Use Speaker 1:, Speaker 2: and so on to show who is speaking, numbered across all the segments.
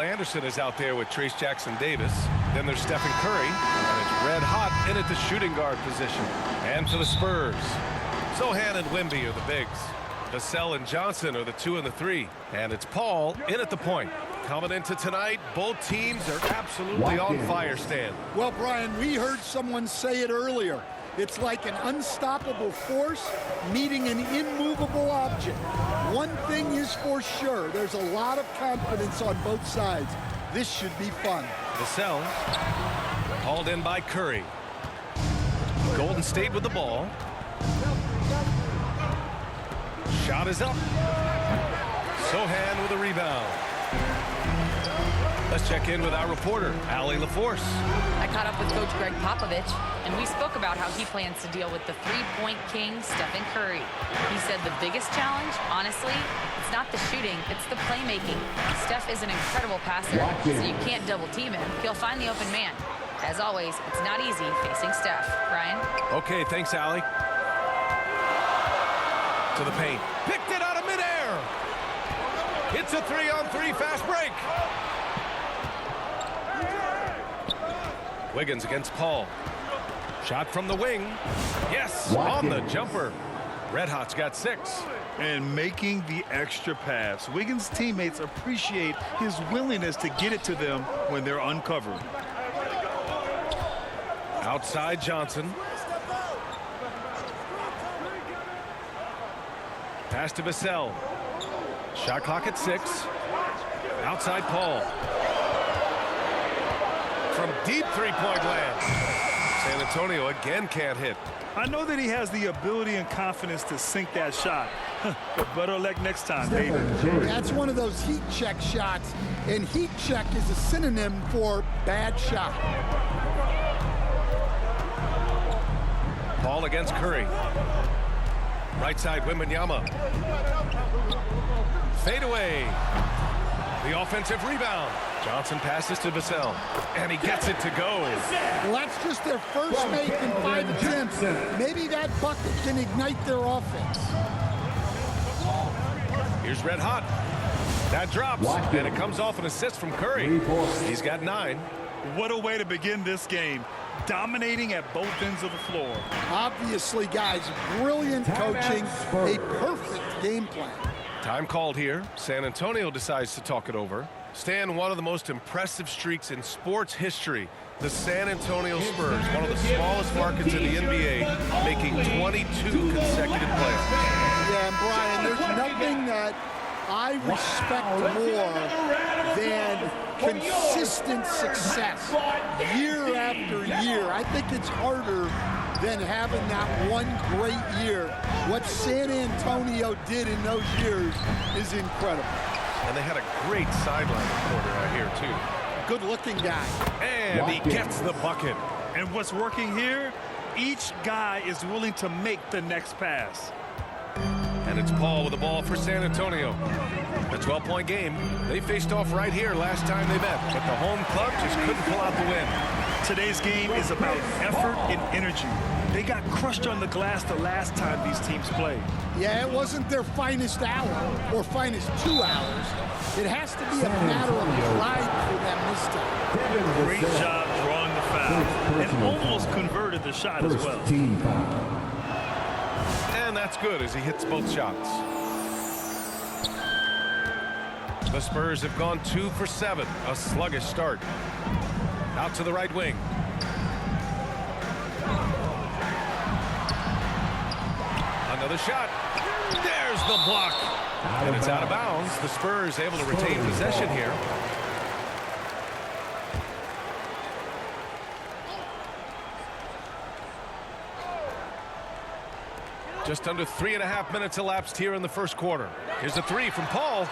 Speaker 1: Anderson is out there with Trace Jackson-Davis. Then there's Stephen Curry, and it's red hot in at the shooting guard position. And for the Spurs, Sochan and Wemby are the bigs. Vassell and Johnson are the 2 and the 3. And it's Paul in at the point. Coming into tonight, both teams are absolutely on fire, Stan.
Speaker 2: Well, Brian, we heard someone say it earlier. It's like an unstoppable force meeting an immovable object. One thing is for sure, there's a lot of confidence on both sides. This should be fun.
Speaker 1: Vassell hauled in by Curry. Golden State with the ball. Shot is up. Sochan with a rebound. Let's check in with our reporter, Allie LaForce.
Speaker 3: I caught up with Coach Greg Popovich, and we spoke about how he plans to deal with the three-point king, Stephen Curry. He said the biggest challenge, honestly, it's not the shooting, it's the playmaking. Steph is an incredible passer, so you can't double-team him. He'll find the open man. As always, it's not easy facing Steph. Ryan?
Speaker 1: Okay, thanks, Allie. To the paint. Picked it out of midair. It's a 3-on-3 fast break. Wiggins against Paul. Shot from the wing. Yes, on the jumper. Red Hot's got 6.
Speaker 4: And making the extra pass. Wiggins' teammates appreciate his willingness to get it to them when they're uncovered.
Speaker 1: Outside Johnson. Pass to Vassell. Shot clock at 6. Outside Paul. From deep three-point land. San Antonio again can't hit.
Speaker 4: I know that he has the ability and confidence to sink that shot. But better luck next time, baby.
Speaker 2: That's one of those heat check shots, and heat check is a synonym for bad shot.
Speaker 1: Paul against Curry. Right side, Wembanyama. Fade away. The offensive rebound. Johnson passes to Vassell, and he gets it to go.
Speaker 2: Well, that's just their first make in 5 attempts. Maybe that bucket can ignite their offense.
Speaker 1: Here's Red Hot. That drops, and it comes off an assist from Curry. He's got 9.
Speaker 4: What a way to begin this game. Dominating at both ends of the floor.
Speaker 2: Obviously, guys, brilliant coaching, a perfect game plan.
Speaker 1: Time called here. San Antonio decides to talk it over. Stan, one of the most impressive streaks in sports history. The San Antonio Spurs, one of the smallest markets in the NBA, making 22 consecutive playoffs.
Speaker 2: Yeah, and Brian, there's nothing that I respect more than consistent success year after year. I think it's harder than having that one great year. What San Antonio did in those years is incredible.
Speaker 1: And they had a great sideline reporter out here, too.
Speaker 2: Good-looking guy.
Speaker 1: And he gets the bucket.
Speaker 4: And what's working here, each guy is willing to make the next pass.
Speaker 1: And it's Paul with the ball for San Antonio. A 12-point game. They faced off right here last time they met, but the home club just couldn't pull out the win.
Speaker 4: Today's game is about effort and energy. They got crushed on the glass the last time these teams played.
Speaker 2: Yeah, it wasn't their finest hour or finest 2 hours. It has to be a matter of pride for them this time.
Speaker 4: Great job drawing the foul and almost converted the shot as well.
Speaker 1: And that's good as he hits both shots. The Spurs have gone 2 for 7, a sluggish start. Out to the right wing. Another shot. There's the block. And it's out of bounds. The Spurs able to retain possession here. Just under 3.5 minutes elapsed here in the first quarter. Here's a 3 from Paul.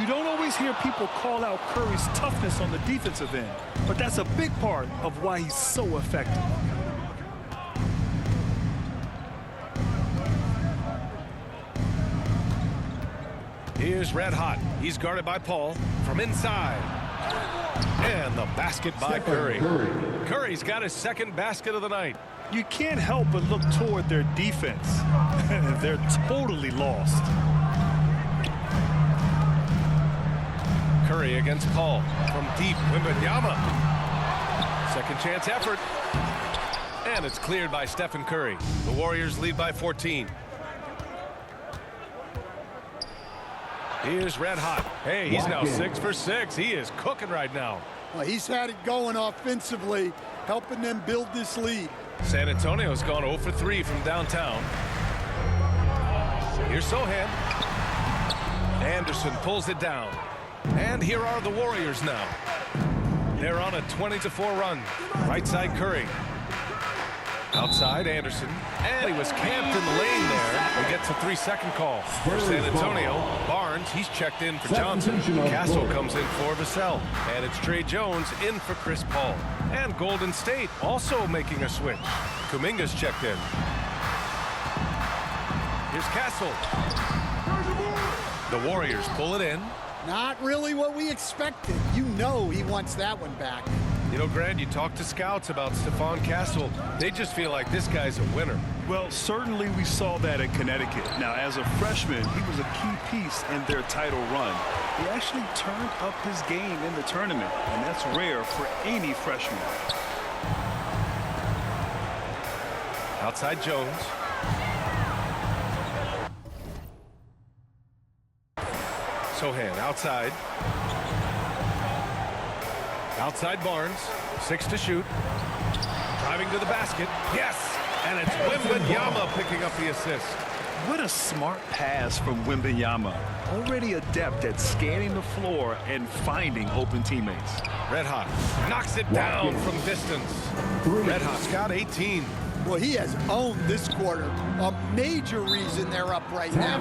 Speaker 4: You don't always hear people call out Curry's toughness on the defensive end, but that's a big part of why he's so effective.
Speaker 1: Here's Red Hot. He's guarded by Paul from inside. And the basket by Curry. Curry's got his second basket of the night.
Speaker 4: You can't help but look toward their defense. They're totally lost.
Speaker 1: Curry against Paul. From deep, Wembanyama. Second chance effort. And it's cleared by Stephen Curry. The Warriors lead by 14. Here's Red Hot. Hey, he's now 6 for 6. He is cooking right now.
Speaker 2: Well, he's had it going offensively, helping them build this lead.
Speaker 1: San Antonio's gone 0 for 3 from downtown. Here's Sohan. Anderson pulls it down. And here are the Warriors now. They're on a 20-4 run. Right side Curry. Outside Anderson. And he was camped in the lane there. He gets a 3-second call. For San Antonio, Barnes, he's checked in for Johnson. Castle comes in for Vassell. And it's Trey Jones in for Chris Paul. And Golden State also making a switch. Kuminga's checked in. Here's Castle. The Warriors pull it in.
Speaker 2: Not really what we expected. You know he wants that one back.
Speaker 1: You know, Grant, you talk to scouts about Stephon Castle. They just feel like this guy's a winner.
Speaker 4: Well, certainly we saw that in Connecticut. Now, as a freshman, he was a key piece in their title run. He actually turned up his game in the tournament, and that's rare for any freshman.
Speaker 1: Outside Jones. Sohan outside. Outside Barnes. 6 to shoot. Driving to the basket. Yes! And it's Wembanyama picking up the assist.
Speaker 4: What a smart pass from Wembanyama. Already adept at scanning the floor and finding open teammates.
Speaker 1: Red Hot knocks it down from distance. Red Hot's got 18.
Speaker 2: Well, he has owned this quarter. A major reason they're up right now.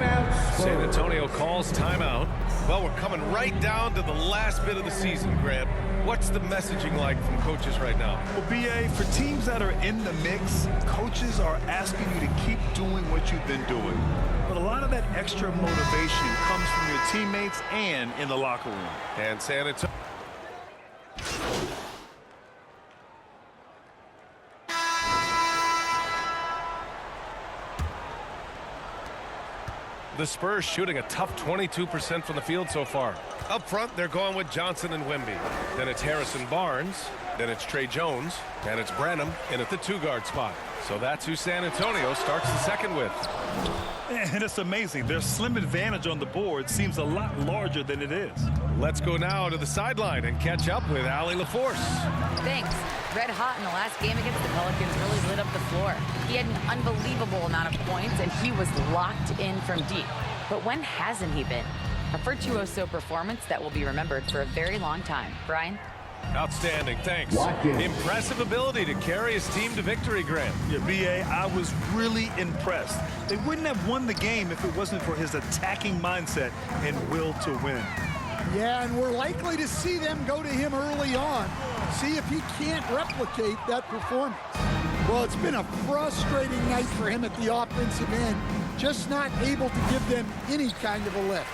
Speaker 1: San Antonio calls timeout. Well, we're coming right down to the last bit of the season, Grant. What's the messaging like from coaches right now?
Speaker 4: Well, BA, for teams that are in the mix, coaches are asking you to keep doing what you've been doing. But a lot of that extra motivation comes from your teammates and in the locker room.
Speaker 1: And San Antonio. The Spurs shooting a tough 22% from the field so far. Up front, they're going with Johnson and Wemby. Then it's Harrison Barnes. Then it's Trey Jones. And it's Branham in at the 2-guard spot. So that's who San Antonio starts the second with.
Speaker 4: And it's amazing. Their slim advantage on the board seems a lot larger than it is.
Speaker 1: Let's go now to the sideline and catch up with Allie LaForce.
Speaker 3: Thanks. Red hot in the last game against the Pelicans really lit up the floor. He had an unbelievable amount of points, and he was locked in from deep. But when hasn't he been? A virtuoso performance that will be remembered for a very long time. Brian?
Speaker 1: Outstanding, thanks. Impressive ability to carry his team to victory, Grant.
Speaker 4: Yeah, BA, I was really impressed. They wouldn't have won the game if it wasn't for his attacking mindset and will to win.
Speaker 2: Yeah, and we're likely to see them go to him early on. See if he can't replicate that performance. Well, it's been a frustrating night for him at the offensive end. Just not able to give them any kind of a lift.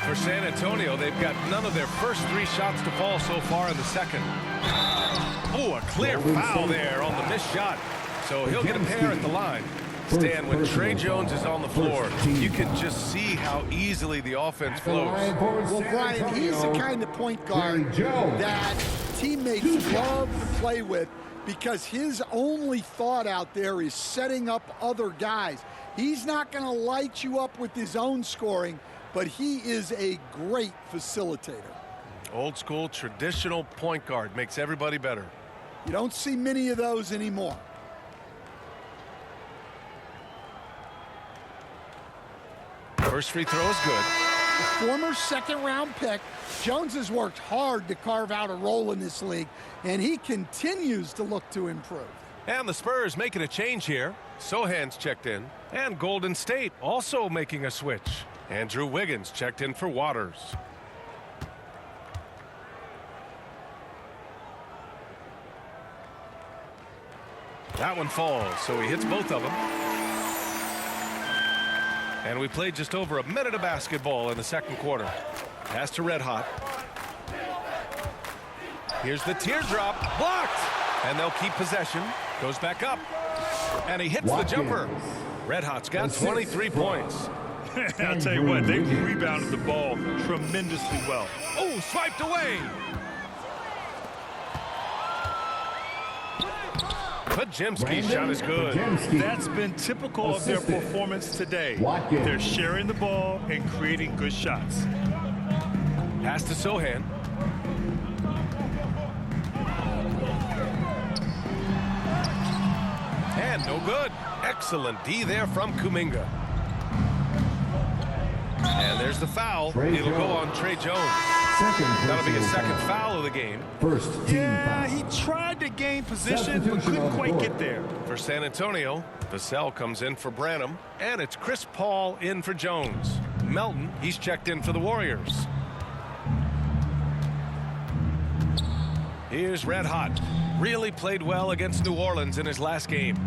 Speaker 1: For San Antonio, they've got none of their first 3 shots to fall so far in the second. Oh, a clear foul there on the missed shot. So he'll get a pair at the line. Stan, when Trey Jones is on the floor, you can just see how easily the offense flows.
Speaker 2: Well, Brian, he's the kind of point guard that teammates love to play with because his only thought out there is setting up other guys. He's not going to light you up with his own scoring, but he is a great facilitator.
Speaker 1: Old school, traditional point guard makes everybody better.
Speaker 2: You don't see many of those anymore.
Speaker 1: First free throw is good.
Speaker 2: Former second-round pick, Jones has worked hard to carve out a role in this league, and he continues to look to improve.
Speaker 1: And the Spurs making a change here. Sohan's checked in. And Golden State also making a switch. Andrew Wiggins checked in for Waters. That one falls, so he hits both of them. And we played just over a minute of basketball in the second quarter. Pass to Red Hot. Here's the teardrop. Blocked! And they'll keep possession. Goes back up. And he hits the jumper. Red Hot's got 23 points.
Speaker 4: I'll tell you what, they rebounded the ball tremendously well.
Speaker 1: Oh, swiped away. Pajemski's shot is good.
Speaker 4: That's been typical of their performance today. They're sharing the ball and creating good shots.
Speaker 1: Pass to Sohan. And no good. Excellent D there from Kuminga. And there's the foul. It'll go on Trey Jones. That'll be his second foul of the game.
Speaker 5: First team
Speaker 4: Yeah,
Speaker 5: foul.
Speaker 4: he tried to gain position, but couldn't quite get there.
Speaker 1: For San Antonio, Vassell comes in for Branham, and it's Chris Paul in for Jones. Melton, he's checked in for the Warriors. Here's Red Hot. Really played well against New Orleans in his last game.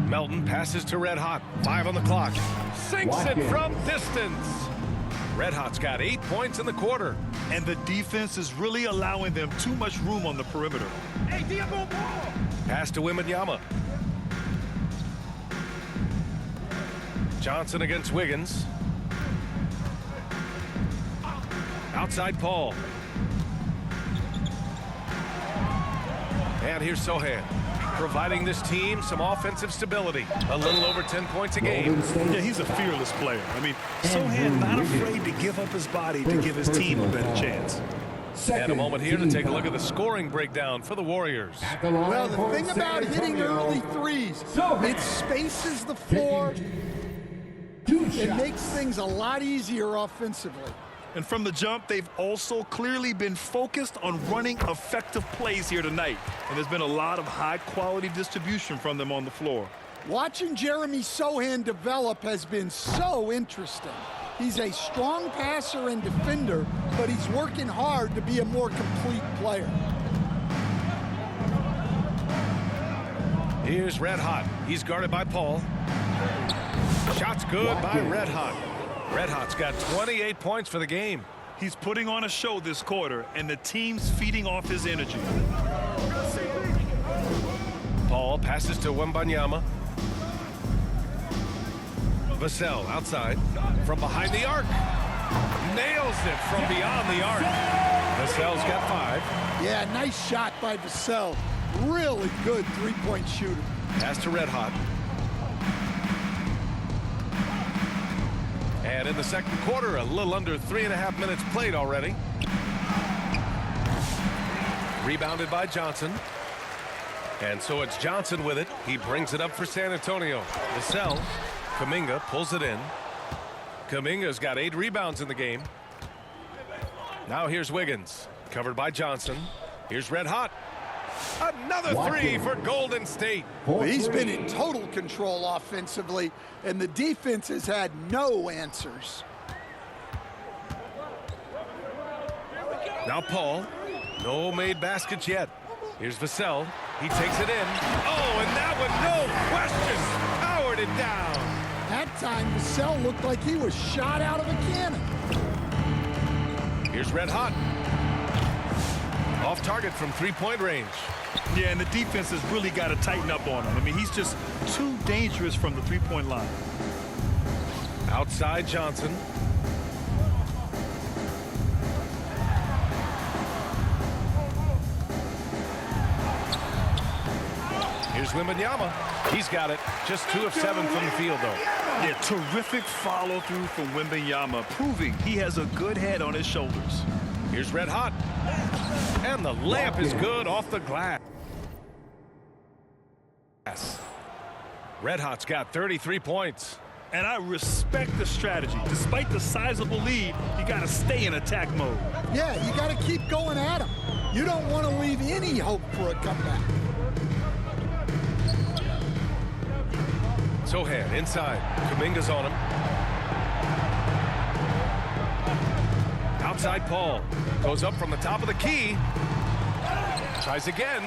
Speaker 1: Melton passes to Red Hot. 5 on the clock. Sinks it from distance. Red Hot's got 8 points in the quarter.
Speaker 4: And the defense is really allowing them too much room on the perimeter.
Speaker 1: Pass to Wembanyama. Johnson against Wiggins. Outside Paul. And here's Sohan, providing this team some offensive stability. A little over 10 points a game.
Speaker 4: Yeah, he's a fearless player. I mean, Sohan not afraid to give up his body to give his team a better chance.
Speaker 1: And a moment here to take a look at the scoring breakdown for the Warriors.
Speaker 2: Well, the thing about hitting early threes, it spaces the floor. It makes things a lot easier offensively.
Speaker 4: And from the jump, they've also clearly been focused on running effective plays here tonight. And there's been a lot of high-quality distribution from them on the floor.
Speaker 2: Watching Jeremy Sohan develop has been so interesting. He's a strong passer and defender, but he's working hard to be a more complete player.
Speaker 1: Here's Red Hot. He's guarded by Paul. Shot's good by Red Hot. Red Hot's got 28 points for the game.
Speaker 4: He's putting on a show this quarter, and the team's feeding off his energy.
Speaker 1: Paul passes to Wembanyama. Vassell outside from behind the arc. Nails it from beyond the arc. Vassell's got 5.
Speaker 2: Yeah, nice shot by Vassell. Really good three-point shooter.
Speaker 1: Pass to Red Hot. And in the second quarter, a little under 3.5 minutes played already. Rebounded by Johnson. And so it's Johnson with it. He brings it up for San Antonio. Vassell. Kuminga pulls it in. Kuminga's got 8 rebounds in the game. Now here's Wiggins. Covered by Johnson. Here's Red Hot. Another 3 for Golden State.
Speaker 2: He's been in total control offensively, and the defense has had no answers.
Speaker 1: Now Paul. No made baskets yet. Here's Vassell. He takes it in. Oh, and that one, no question, powered it down.
Speaker 2: That time, Vassell looked like he was shot out of a cannon.
Speaker 1: Here's Red Hot. Off target from three-point range.
Speaker 4: Yeah, and the defense has really got to tighten up on him. I mean, he's just too dangerous from the three-point line.
Speaker 1: Outside Johnson. Here's Wembanyama. He's got it. Just 2 of 7 from the field, though.
Speaker 4: Yeah, terrific follow-through from Wembanyama, proving he has a good head on his shoulders.
Speaker 1: Here's Red Hot. And the layup is good off the glass. Red Hot's got 33 points.
Speaker 4: And I respect the strategy. Despite the sizable lead, you got to stay in attack mode.
Speaker 2: Yeah, you got to keep going at him. You don't want to leave any hope for a comeback.
Speaker 1: Sohan inside. Kuminga's on him. Outside Paul. Goes up from the top of the key. Tries again.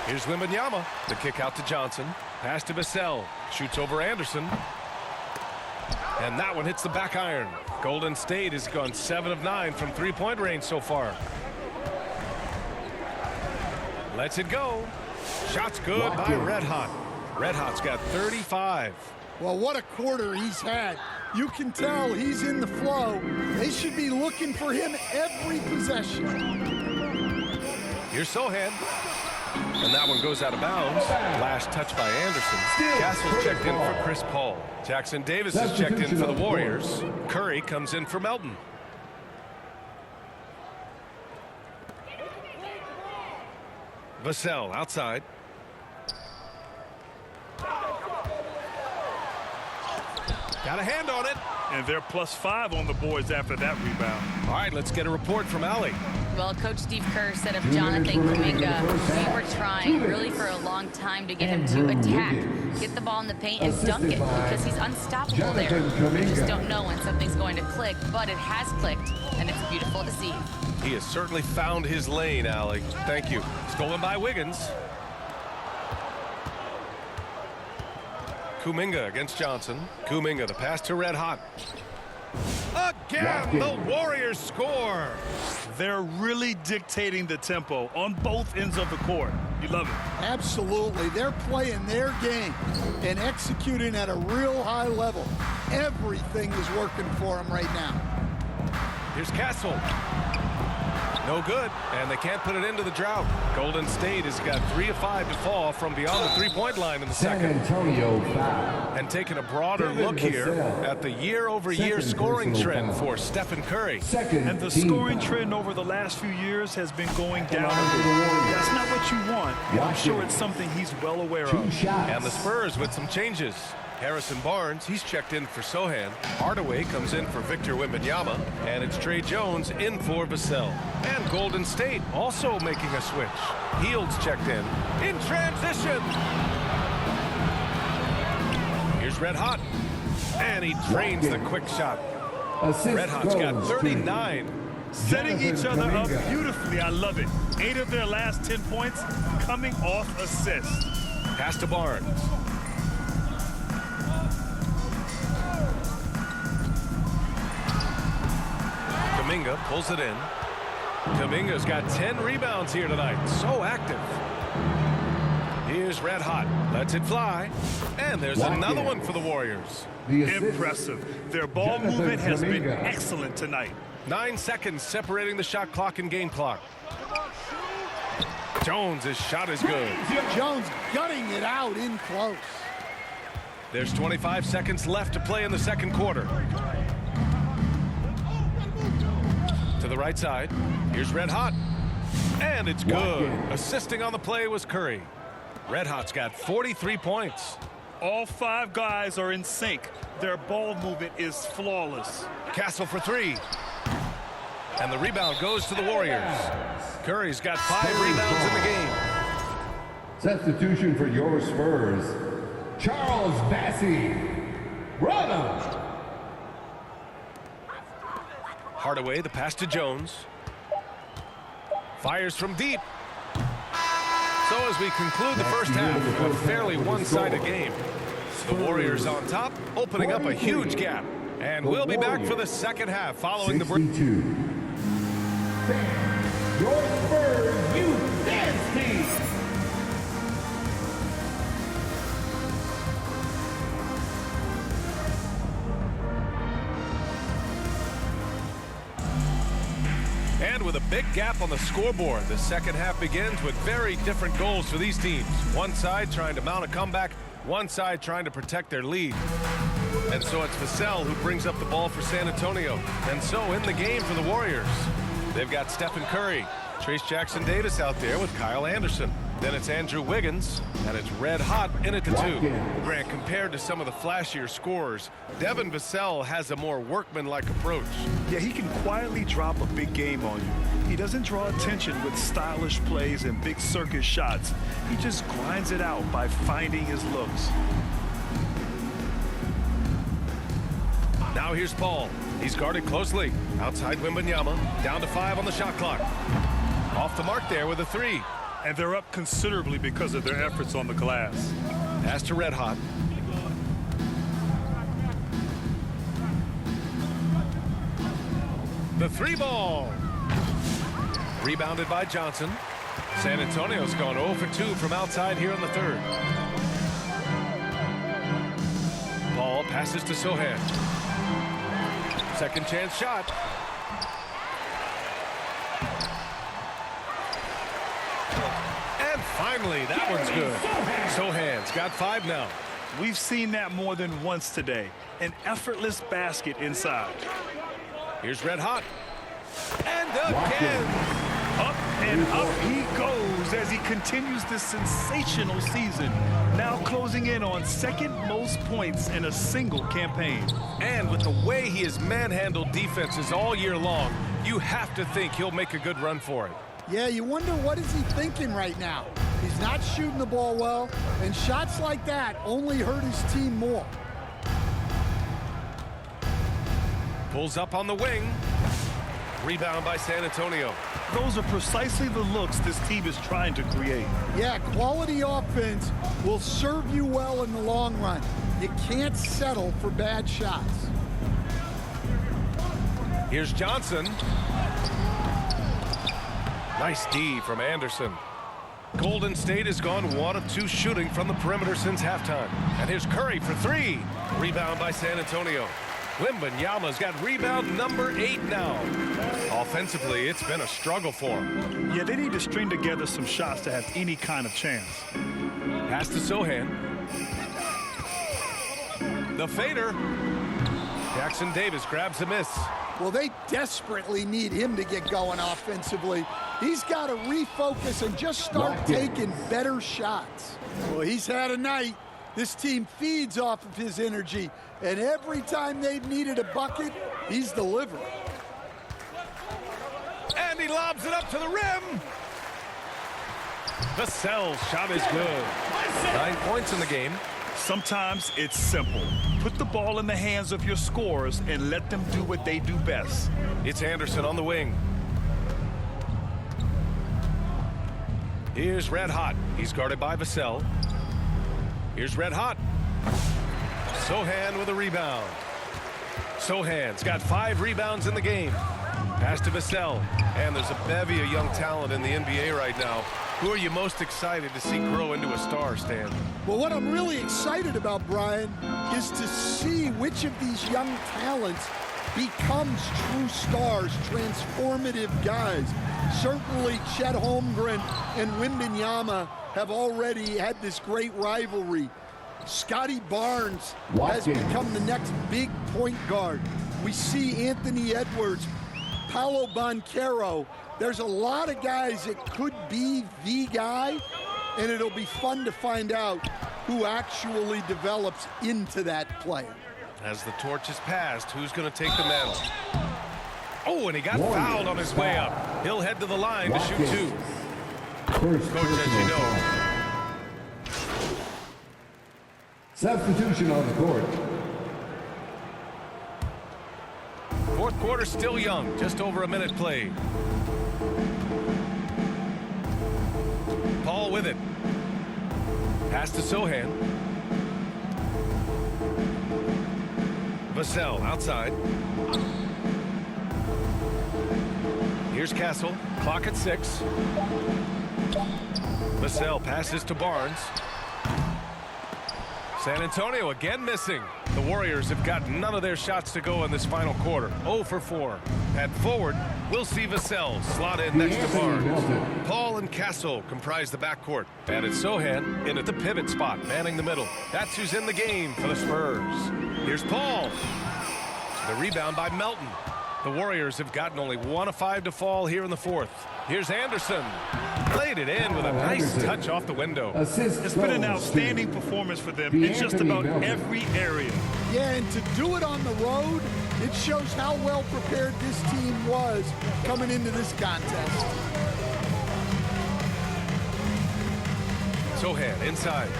Speaker 1: Here's Wembanyama. The kick out to Johnson. Pass to Vassell. Shoots over Anderson. And that one hits the back iron. Golden State has gone 7 of 9 from three-point range so far. Lets it go. Shot's good by Red Hot. Red Hot's got 35.
Speaker 2: Well, what a quarter he's had. You can tell he's in the flow. They should be looking for him every possession.
Speaker 1: Here's Sohan. And that one goes out of bounds. Last touch by Anderson. Castle's checked in for Chris Paul. Jackson Davis is checked in for the Warriors. Curry comes in for Melton. Vassell outside. Got a hand on it.
Speaker 4: And they're +5 on the boards after that rebound.
Speaker 1: All right, let's get a report from Allie.
Speaker 3: Well, Coach Steve Kerr said of Jonathan Kuminga, we were trying really for a long time to get him to attack, get the ball in the paint and dunk it because he's unstoppable there. We just don't know when something's going to click, but it has clicked, and it's beautiful to see.
Speaker 1: He has certainly found his lane, Allie. Thank you. Stolen by Wiggins. Kuminga against Johnson. Kuminga, the pass to Red Hot. Again, the Warriors score.
Speaker 4: They're really dictating the tempo on both ends of the court. You love it.
Speaker 2: Absolutely. They're playing their game and executing at a real high level. Everything is working for them right now.
Speaker 1: Here's Castle. No good, and they can't put it into the drought. Golden State has got 3 of 5 to fall from beyond the three-point line in the second.
Speaker 5: Antonio foul.
Speaker 1: And taking a broader look here at the year-over-year scoring trend for Stephen Curry.
Speaker 4: And the scoring trend over the last few years has been going down. That's not what you want, but I'm sure it's something he's well aware of.
Speaker 1: And the Spurs with some changes. Harrison Barnes, he's checked in for Sohan. Hardaway comes in for Victor Wembanyama. And it's Trey Jones in for Vassell. And Golden State also making a switch. Hields checked in transition. Here's Red Hot. And he drains the quick shot. Red Hot's got 39.
Speaker 4: Setting each other up beautifully. I love it. 8 of their last 10 points coming off assists.
Speaker 1: Pass to Barnes. Kuminga pulls it in. Kuminga's got 10 rebounds here tonight. So active. Here's Red Hot. Lets it fly. And there's another one for the Warriors.
Speaker 4: Impressive. Their ball movement has been excellent tonight.
Speaker 1: 9 seconds separating the shot clock and game clock. Jones' shot is good.
Speaker 2: Jones gutting it out in close.
Speaker 1: There's 25 seconds left to play in the second quarter. To the right side. Here's Red Hot. And it's good. Assisting on the play was Curry. Red Hot's got 43 points.
Speaker 4: All 5 guys are in sync. Their ball movement is flawless.
Speaker 1: Castle for 3. And the rebound goes to the Warriors. Curry's got 5 rebounds in the game.
Speaker 5: Substitution for your Spurs, Charles Bassey. Brother.
Speaker 1: Hardaway, the pass to Jones. Fires from deep. So as we conclude the first half, a fairly one-sided game. The Warriors on top, opening up a huge gap. And we'll be back for the second half following the break.
Speaker 5: 62. Your Spurs Youth Dance Team.
Speaker 1: And with a big gap on the scoreboard, the second half begins with very different goals for these teams. One side trying to mount a comeback, one side trying to protect their lead. And so it's Vassell who brings up the ball for San Antonio. And so in the game for the Warriors, they've got Stephen Curry, Trayce Jackson-Davis out there with Kyle Anderson. Then it's Andrew Wiggins, and it's Red Hot in it to 2. Grant, compared to some of the flashier scorers, Devin Vassell has a more workmanlike approach.
Speaker 4: Yeah, he can quietly drop a big game on you. He doesn't draw attention with stylish plays and big circus shots. He just grinds it out by finding his looks.
Speaker 1: Now here's Paul. He's guarded closely. Outside Wembanyama, down to 5 on the shot clock. Off the mark there with a 3.
Speaker 4: And they're up considerably because of their efforts on the glass.
Speaker 1: Pass to Red Hot. The 3 ball. Rebounded by Johnson. San Antonio's gone 0 for 2 from outside here in the third. Passes to Sohan. Second chance shot. And finally, that one's good. Sohan's got 5 now.
Speaker 4: We've seen that more than once today. An effortless basket inside.
Speaker 1: Here's Red Hot. And again.
Speaker 4: Up and up he goes as he continues this sensational season. Now closing in on second most points in a single campaign.
Speaker 1: And with the way he has manhandled defenses all year long, you have to think he'll make a good run for it.
Speaker 2: Yeah, you wonder what is he thinking right now. He's not shooting the ball well, and shots like that only hurt his team more.
Speaker 1: Pulls up on the wing. Rebound by San Antonio.
Speaker 4: Those are precisely the looks this team is trying to create.
Speaker 2: Yeah, quality offense will serve you well in the long run. You can't settle for bad shots.
Speaker 1: Here's Johnson. Nice D from Anderson. Golden State has gone 1 of 2 shooting from the perimeter since halftime. And here's Curry for 3. Rebound by San Antonio. Wembanyama's got rebound number 8 now. Offensively, it's been a struggle for him.
Speaker 4: Yeah, they need to string together some shots to have any kind of chance.
Speaker 1: Pass to Sohan. The fader. Jackson Davis grabs a miss.
Speaker 2: Well, they desperately need him to get going offensively. He's got to refocus and just start taking better shots. Well, he's had a night. This team feeds off of his energy, and every time they've needed a bucket, he's delivered.
Speaker 1: And he lobs it up to the rim. Vassell's shot is good. 9 points in the game.
Speaker 4: Sometimes it's simple. Put the ball in the hands of your scorers and let them do what they do best.
Speaker 1: It's Anderson on the wing. Here's Red Hot. He's guarded by Vassell. Here's Red Hot. Sohan with a rebound. Sohan's got 5 rebounds in the game. Pass to Vassell. And there's a bevy of young talent in the NBA right now. Who are you most excited to see grow into a star, Stan?
Speaker 2: Well, what I'm really excited about, Brian, is to see which of these young talents becomes true stars, transformative guys. Certainly Chet Holmgren and Wembanyama have already had this great rivalry. Scotty Barnes has become the next big point guard. We see Anthony Edwards, Paolo Banchero. There's a lot of guys that could be the guy, and it'll be fun to find out who actually develops into that player.
Speaker 1: As the torch is passed, who's going to take the mantle? Oh, and he got fouled on his way up. He'll head to the line to shoot 2. Coach, as you know.
Speaker 6: Substitution on the court.
Speaker 1: Fourth quarter still young, just over a minute played. Paul with it. Pass to Sohan. Vassell outside. Here's Castle. Clock at 6. Vassell passes to Barnes. San Antonio again missing. The Warriors have got none of their shots to go in this final quarter. 0 for 4. At forward, we'll see Vassell slot in next to Barnes. Paul and Castle comprise the backcourt. And it's Sohan in at the pivot spot, manning the middle. That's who's in the game for the Spurs. Here's Paul. The rebound by Melton. The Warriors have gotten only 1 of 5 to fall here in the fourth. Here's Anderson. Laid it in with a nice touch off the window.
Speaker 4: It's been an outstanding performance for them in just about every area.
Speaker 2: Yeah, and to do it on the road, it shows how well prepared this team was coming into this contest.
Speaker 1: Sohan inside.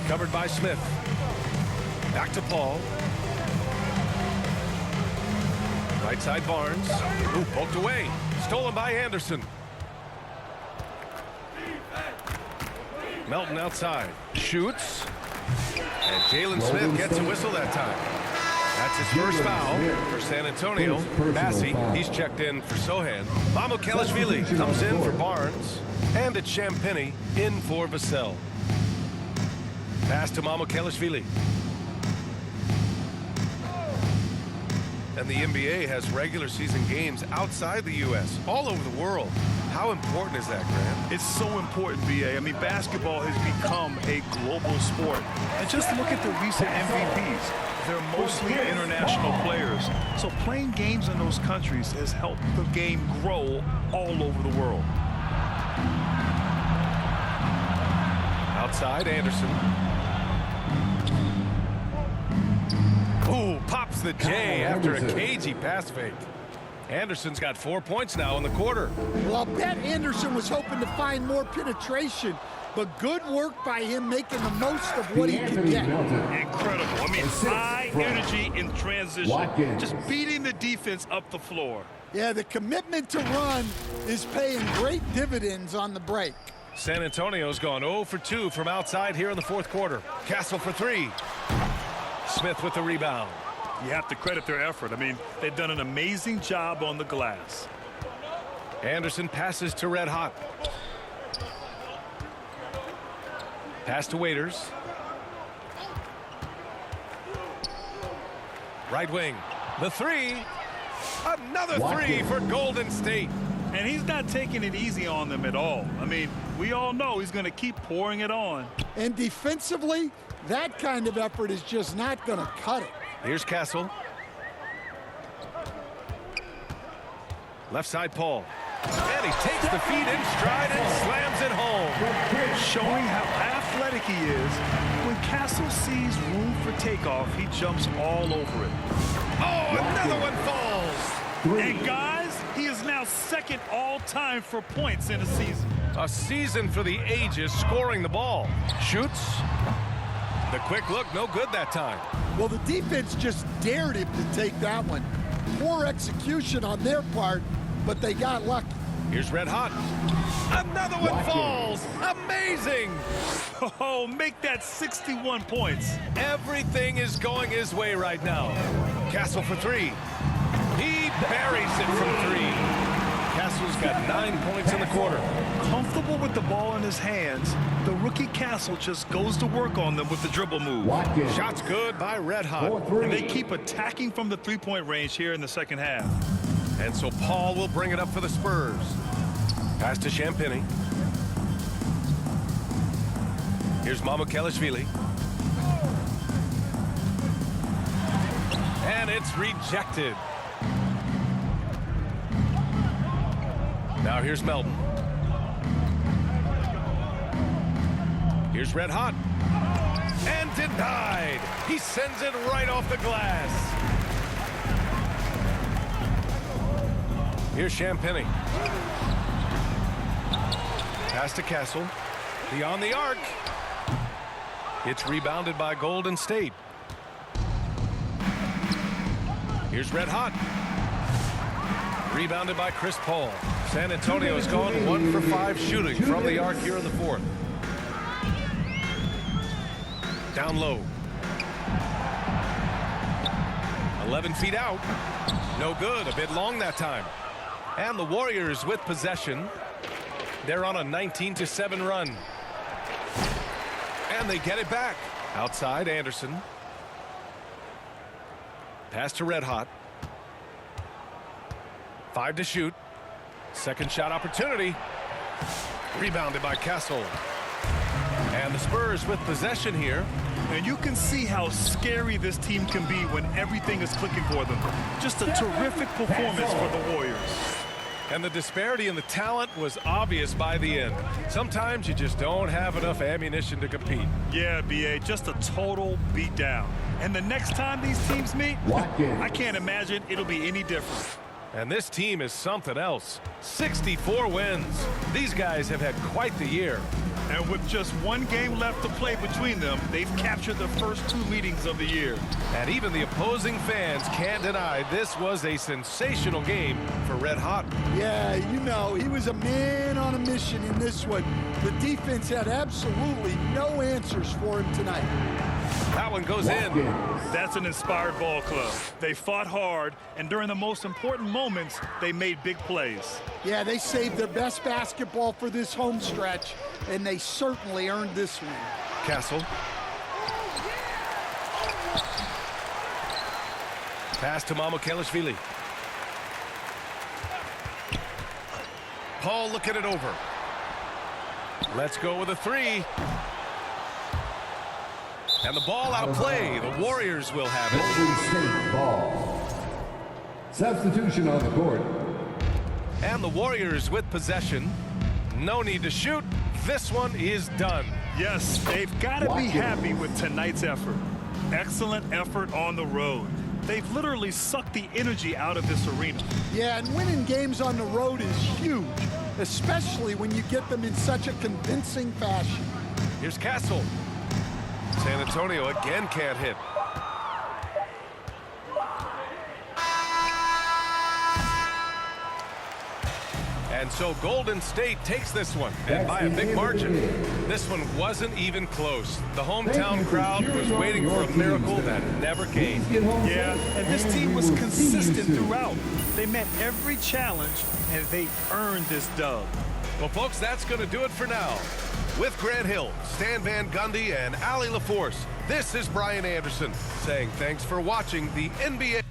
Speaker 1: Covered by Smith. Back to Paul. Right side Barnes. Ooh, poked away. Stolen by Anderson. Melton outside. Shoots. And Jalen Smith gets a whistle that time. That's his first foul for San Antonio. Massey, he's checked in for Sohan. Mamukelashvili comes in for Barnes. And it's Champagnie in for Vassell. Pass to Mamukelashvili. And the NBA has regular season games outside the U.S., all over the world. How important is that, Grant?
Speaker 4: It's so important, B.A. I mean, basketball has become a global sport. And just look at the recent MVPs. They're mostly international players. So playing games in those countries has helped the game grow all over the world.
Speaker 1: Outside, Anderson. Ooh, pops the J after a cagey pass fake. Anderson's got 4 points now in the quarter.
Speaker 2: Well, I'll bet Anderson was hoping to find more penetration, but good work by him making the most of what he could get.
Speaker 4: Incredible. I mean, high energy in transition. Just beating the defense up the floor.
Speaker 2: Yeah, the commitment to run is paying great dividends on the break.
Speaker 1: San Antonio's gone 0 for 2 from outside here in the fourth quarter. Castle for 3. Smith with the rebound.
Speaker 4: You have to credit their effort. I mean, they've done an amazing job on the glass.
Speaker 1: Anderson passes to Red Hot. Pass to Waiters. Right wing. The 3. Another 3 for Golden State.
Speaker 4: And he's not taking it easy on them at all. I mean, we all know he's going to keep pouring it on.
Speaker 2: And defensively, that kind of effort is just not going to cut it.
Speaker 1: Here's Castle. Left side, Paul. And he takes the feet in stride and slams it home.
Speaker 4: Showing how athletic he is. When Castle sees room for takeoff, he jumps all over it.
Speaker 1: Oh, another one falls.
Speaker 4: And guys, he is now second all-time for points in a season.
Speaker 1: A season for the ages, scoring the ball. Shoots. The quick look, no good that time.
Speaker 2: Well, the defense just dared him to take that one. Poor execution on their part, but they got lucky.
Speaker 1: Here's Red Hot. Another one falls. Amazing.
Speaker 4: Oh, make that 61 points.
Speaker 1: Everything is going his way right now. Castle for 3. He buries it from 3. Castle's got 9 points in the quarter.
Speaker 4: Comfortable with the ball in his hands, the rookie Castle just goes to work on them with the dribble move.
Speaker 1: Shots good by Red Hot.
Speaker 4: And they keep attacking from the three-point range here in the second half.
Speaker 1: And so Paul will bring it up for the Spurs. Pass to Champagny. Here's Mamukelashvili. And it's rejected. Now here's Melton. Here's Red Hot. And denied. He sends it right off the glass. Here's Champagny. Pass to Castle. Beyond the arc. It's rebounded by Golden State. Here's Red Hot. Rebounded by Chris Paul. San Antonio's gone 1 for 5 shooting from the arc here in the fourth. Down low. 11 feet out. No good. A bit long that time. And the Warriors with possession. They're on a 19-7 run. And they get it back. Outside, Anderson. Pass to Red Hot. 5 to shoot. Second shot opportunity. Rebounded by Castle. And the Spurs with possession here.
Speaker 4: And you can see how scary this team can be when everything is clicking for them. Just a terrific performance for the Warriors.
Speaker 1: And the disparity in the talent was obvious by the end. Sometimes you just don't have enough ammunition to compete.
Speaker 4: Yeah, B.A., just a total beatdown. And the next time these teams meet, I can't imagine it'll be any different.
Speaker 1: And this team is something else. 64 wins. These guys have had quite the year.
Speaker 4: And with just one game left to play between them, they've captured the first 2 meetings of the year.
Speaker 1: And even the opposing fans can't deny this was a sensational game for Red Hot.
Speaker 2: Yeah, you know, he was a man on a mission in this one. The defense had absolutely no answers for him tonight.
Speaker 1: That one goes in.
Speaker 4: That's an inspired ball club. They fought hard, and during the most important moments, they made big plays.
Speaker 2: Yeah, they saved their best basketball for this home stretch, and they certainly earned this win. Castle.
Speaker 1: Pass to Mamukelashvili. Paul looking it over. Let's go with a three. And the ball out of play. The Warriors will have it.
Speaker 6: Golden State ball. Substitution on the court.
Speaker 1: And the Warriors with possession. No need to shoot. This one is done.
Speaker 4: Yes, they've got to be happy with tonight's effort. Excellent effort on the road. They've literally sucked the energy out of this arena.
Speaker 2: Yeah, and winning games on the road is huge, especially when you get them in such a convincing fashion.
Speaker 1: Here's Castle. San Antonio again can't hit. And so Golden State takes this one, and by a big margin. This one wasn't even close. The hometown crowd was waiting for a miracle that never came.
Speaker 4: Yeah, and this team was consistent throughout. They met every challenge, and they earned this dub.
Speaker 1: Well, folks, that's going to do it for now. With Grant Hill, Stan Van Gundy, and Allie LaForce, this is Brian Anderson saying thanks for watching the NBA.